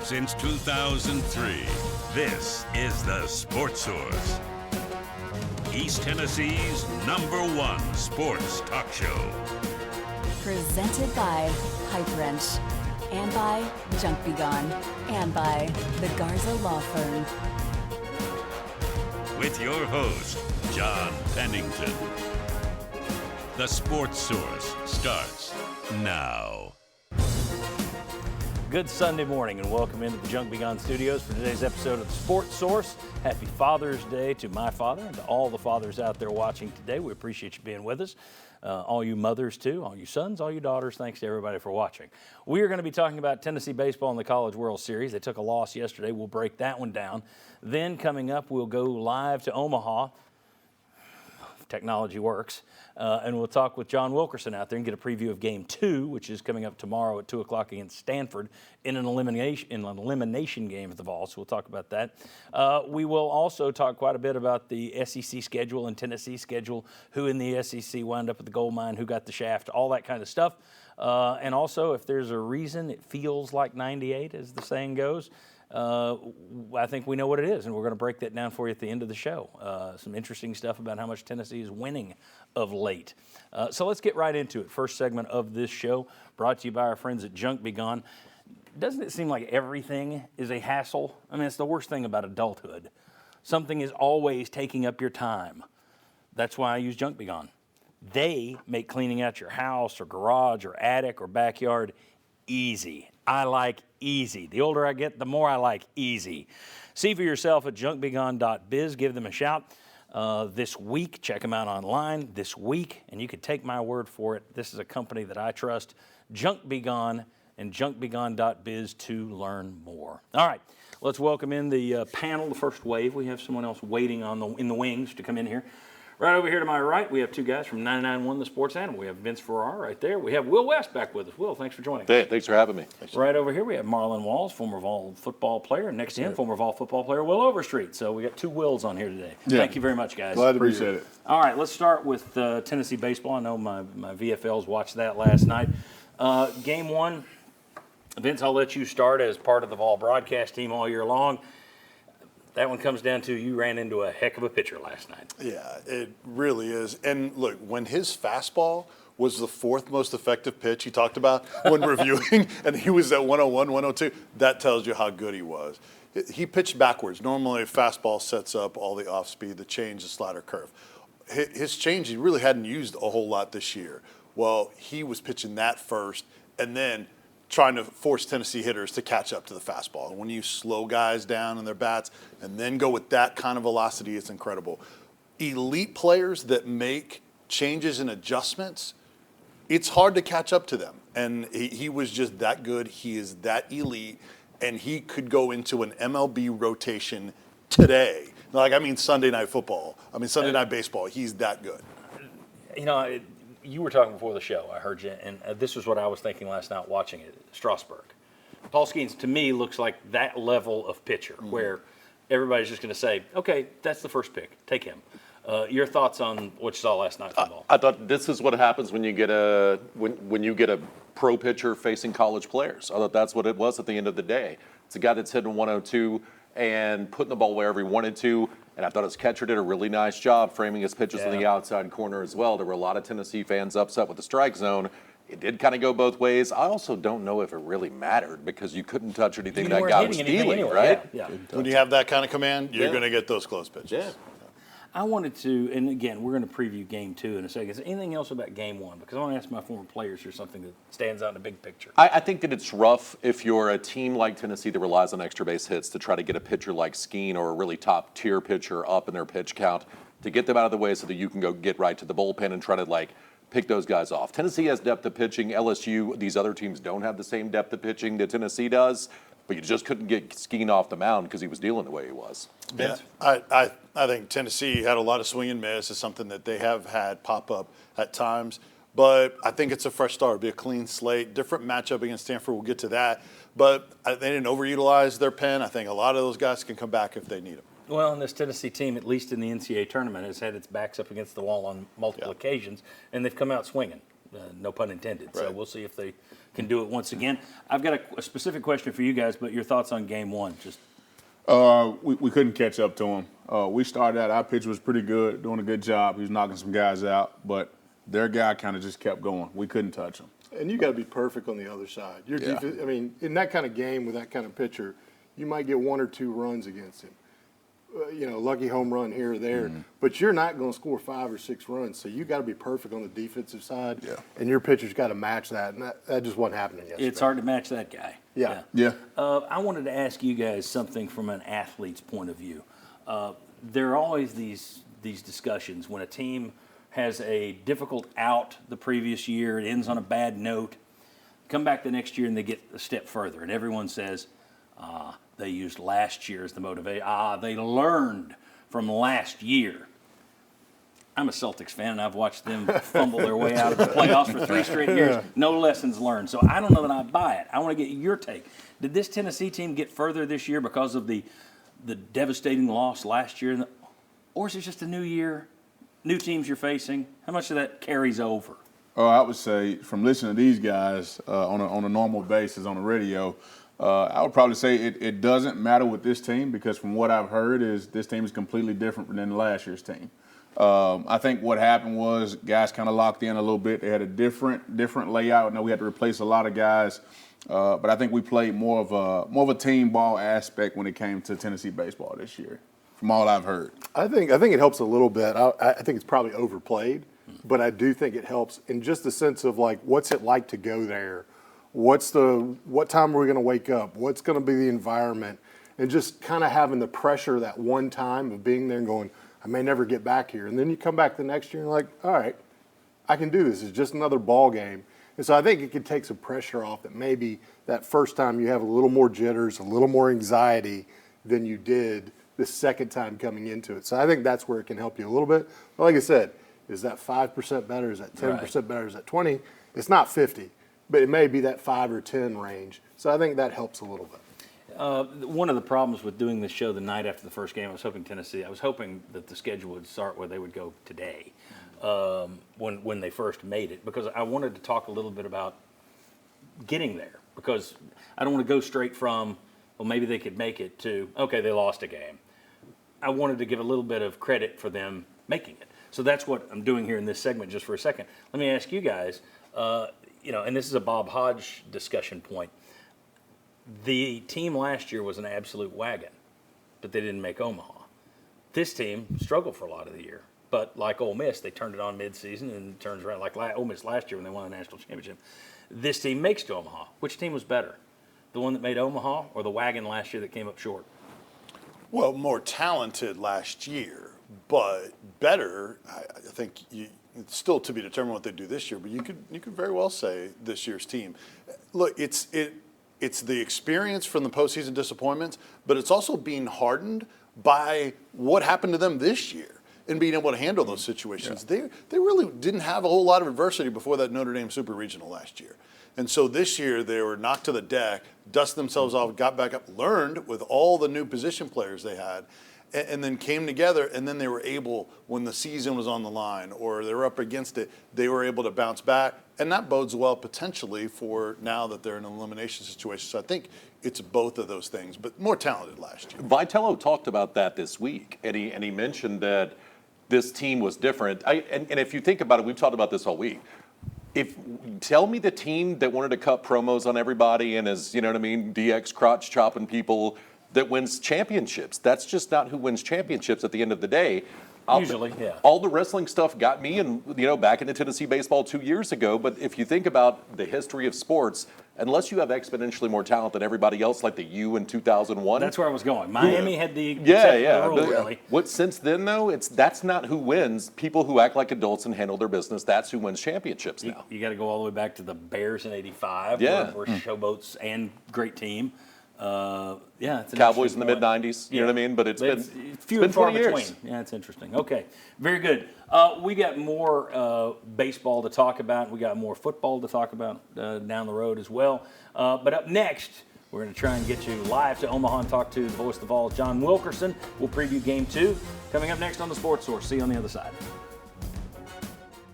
Since 2003, this is the Sports Source, East Tennessee's #1 sports talk show. Presented by Pipe Wrench, and by Junk Be Gone, and by the Garza Law Firm. With your host, John Pennington. The Sports Source starts now. Good Sunday morning and welcome into the Junk Be Gone studios for today's episode of the Sports Source. Happy Father's Day to my father and to all the fathers out there watching today. We appreciate you being with us. All you mothers too, all you sons, all you daughters, thanks to everybody for watching. We are going to be talking about Tennessee baseball in the College World Series. They took a loss yesterday. We'll break that one down. Then coming up, we'll go live to Omaha. Technology works. And we'll talk with John Wilkerson out there and get a preview of Game 2, which is coming up tomorrow at 2 o'clock against Stanford in an elimination game at the Vols. So we'll talk about that. We will also talk quite a bit about the SEC schedule and Tennessee schedule, who in the SEC wound up at the gold mine, who got the shaft, all that kind of stuff. And also, if there's a reason it feels like 98, as the saying goes, I think we know what it is, and we're going to break that down for you at the end of the show. Some interesting stuff about how much Tennessee is winning of late. So let's get right into it. First segment of this show brought to you by our friends at Junk Be Gone. Doesn't it seem like everything is a hassle? I mean, it's the worst thing about adulthood. Something is always taking up your time. That's why I use Junk Be Gone. They make cleaning out your house or garage or attic or backyard easy. I like easy. The older I get, the more I like easy. See for yourself at junkbegone.biz. Give them a shout this week. Check them out online this week, and you can take my word for it. This is a company that I trust. Junk Be Gone and junkbegone.biz to learn more. All right, let's welcome in the panel, the first wave. We have someone else waiting in the wings to come in here. Right over here to my right, we have two guys from 99.1 The Sports Animal. We have Vince Farrar right there. We have Will West back with us. Will, thanks for joining us. Hey, thanks for having me. Right over here, we have Marlon Walls, former Vol football player. Next in, former Vol football player, Will Overstreet. So we got two Wills on here today. Yeah. Thank you very much, guys. Glad to appreciate it. All right, let's start with Tennessee baseball. I know my VFLs watched that last night. Game 1, Vince, I'll let you start as part of the Vol broadcast team all year long. That one comes down to you ran into a heck of a pitcher last night. Yeah, it really is. And look, when his fastball was the 4th most effective pitch he talked about when reviewing, and he was at 101, 102, that tells you how good he was. He pitched backwards. Normally a fastball sets up all the off speed, the change, the slider curve. His change, he really hadn't used a whole lot this year. Well, he was pitching that first and then trying to force Tennessee hitters to catch up to the fastball. And when you slow guys down in their bats and then go with that kind of velocity, it's incredible. Elite players that make changes and adjustments, it's hard to catch up to them. And he was just that good. He is that elite. And he could go into an MLB rotation today. Like, I mean, Sunday Night Football. I mean, Sunday Night Baseball. He's that good. You know, you were talking before the show, I heard you, and this was what I was thinking last night watching it, Strasburg. Paul Skeens, to me, looks like that level of pitcher where everybody's just going to say, okay, that's the first pick, take him. Your thoughts on what you saw last night from Ball? I thought this is what happens when you get a pro pitcher facing college players. I thought that's what it was at the end of the day. It's a guy that's hitting 102 and putting the ball wherever he wanted to. And I thought his catcher did a really nice job framing his pitches in the outside corner as well. There were a lot of Tennessee fans upset with the strike zone. It did kind of go both ways. I also don't know if it really mattered because you couldn't touch anything that guy was stealing, anyway, right? Yeah. When you have that kind of command, you're going to get those close pitches. Yeah. I wanted to, and again, we're going to preview Game 2 in a second. Is there anything else about Game 1? Because I want to ask my former players here something that stands out in the big picture. I think that it's rough if you're a team like Tennessee that relies on extra base hits to try to get a pitcher like Skeen or a really top-tier pitcher up in their pitch count to get them out of the way so that you can go get right to the bullpen and try to, pick those guys off. Tennessee has depth of pitching. LSU, these other teams don't have the same depth of pitching that Tennessee does. But you just couldn't get Skeen off the mound because he was dealing the way he was. Yeah, I think Tennessee had a lot of swing and miss. It's something that they have had pop up at times. But I think it's a fresh start. It'll be a clean slate. Different matchup against Stanford. We'll get to that. But they didn't overutilize their pen. I think a lot of those guys can come back if they need them. Well, and this Tennessee team, at least in the NCAA tournament, has had its backs up against the wall on multiple occasions, and they've come out swinging. no pun intended. Right. So we'll see if they can do it once again. I've got a specific question for you guys, but your thoughts on game one. Just We couldn't catch up to him. We started out, our pitcher was pretty good, doing a good job. He was knocking some guys out, but their guy kind of just kept going. We couldn't touch him. And you got to be perfect on the other side. Your Yeah. defense, I mean, in that kind of game with that kind of pitcher, you might get 1 or 2 runs against him. Lucky home run here or there, but you're not going to score 5 or 6 runs. So you got to be perfect on the defensive side, and your pitcher's got to match that, and that just wasn't happening yesterday. it's hard to match that guy. Yeah. I wanted to ask you guys something from an athlete's point of view. There are always these discussions when a team has a difficult out the previous year, it ends on a bad note, come back the next year and they get a step further, and everyone says, they used last year as the motivation. They learned from last year. I'm a Celtics fan, and I've watched them fumble their way out of the playoffs for 3 straight years. No lessons learned. So I don't know that I buy it. I want to get your take. Did this Tennessee team get further this year because of the devastating loss last year? Or is it just a new year, new teams you're facing? How much of that carries over? I would say from listening to these guys on a normal basis on the radio, I would probably say it doesn't matter with this team because from what I've heard is this team is completely different than last year's team. I think what happened was guys kind of locked in a little bit. They had a different layout. Now we had to replace a lot of guys, but I think we played more of a team ball aspect when it came to Tennessee baseball this year, from all I've heard. I think it helps a little bit. I think it's probably overplayed, but I do think it helps in just the sense of like, what's it like to go there? What time are we going to wake up? What's going to be the environment? And just kind of having the pressure that one time of being there and going, I may never get back here. And then you come back the next year and you're like, all right, I can do this. It's just another ball game. And so I think it could take some pressure off that maybe that first time you have a little more jitters, a little more anxiety than you did the second time coming into it. So I think that's where it can help you a little bit. But like I said, is that 5% better? Is that 10% better? Is that 20? It's not 50, but it may be that 5 or 10 range. So I think that helps a little bit. One of the problems with doing this show the night after the first game, I was hoping that the schedule would start where they would go today when they first made it, because I wanted to talk a little bit about getting there, because I don't want to go straight from, well, maybe they could make it to, okay, they lost a game. I wanted to give a little bit of credit for them making it. So that's what I'm doing here in this segment just for a second. Let me ask you guys, and this is a Bob Hodge discussion point. The team last year was an absolute wagon, but they didn't make Omaha. This team struggled for a lot of the year, but like Ole Miss, they turned it on midseason and it turns around like Ole Miss last year when they won the national championship. This team makes to Omaha. Which team was better, the one that made Omaha or the wagon last year that came up short? Well, more talented last year, but better. I think it's still to be determined what they do this year, but you could very well say this year's team. Look, it's the experience from the postseason disappointments, but it's also being hardened by what happened to them this year and being able to handle those situations. Yeah. They really didn't have a whole lot of adversity before that Notre Dame Super Regional last year. And so this year they were knocked to the deck, dusted themselves off, got back up, learned with all the new position players they had, and then came together, and then they were able, when the season was on the line or they were up against it, they were able to bounce back. And that bodes well potentially for now that they're in an elimination situation. So I think it's both of those things, but more talented last year. Vitello talked about that this week, and he mentioned that this team was different. And if you think about it, we've talked about this all week. Tell me the team that wanted to cut promos on everybody and is, DX crotch chopping people that wins championships. That's just not who wins championships at the end of the day. Usually, yeah. All the wrestling stuff got me back into Tennessee baseball 2 years ago. But if you think about the history of sports, unless you have exponentially more talent than everybody else, like the U in 2001. That's where I was going. Miami had the rule, really. Since then, though, that's not who wins. People who act like adults and handle their business, that's who wins championships now. You got to go all the way back to the Bears in '85, where showboats and great team. It's Cowboys in the mid-'90s, you know what I mean? But it's been few and far 20 years. between. Yeah, it's interesting. Okay, very good. We got more baseball to talk about. We got more football to talk about down the road as well. But up next, we're going to try and get you live to Omaha and talk to the voice of the Vols, John Wilkerson. We'll preview Game 2 coming up next on the Sports Source. See you on the other side.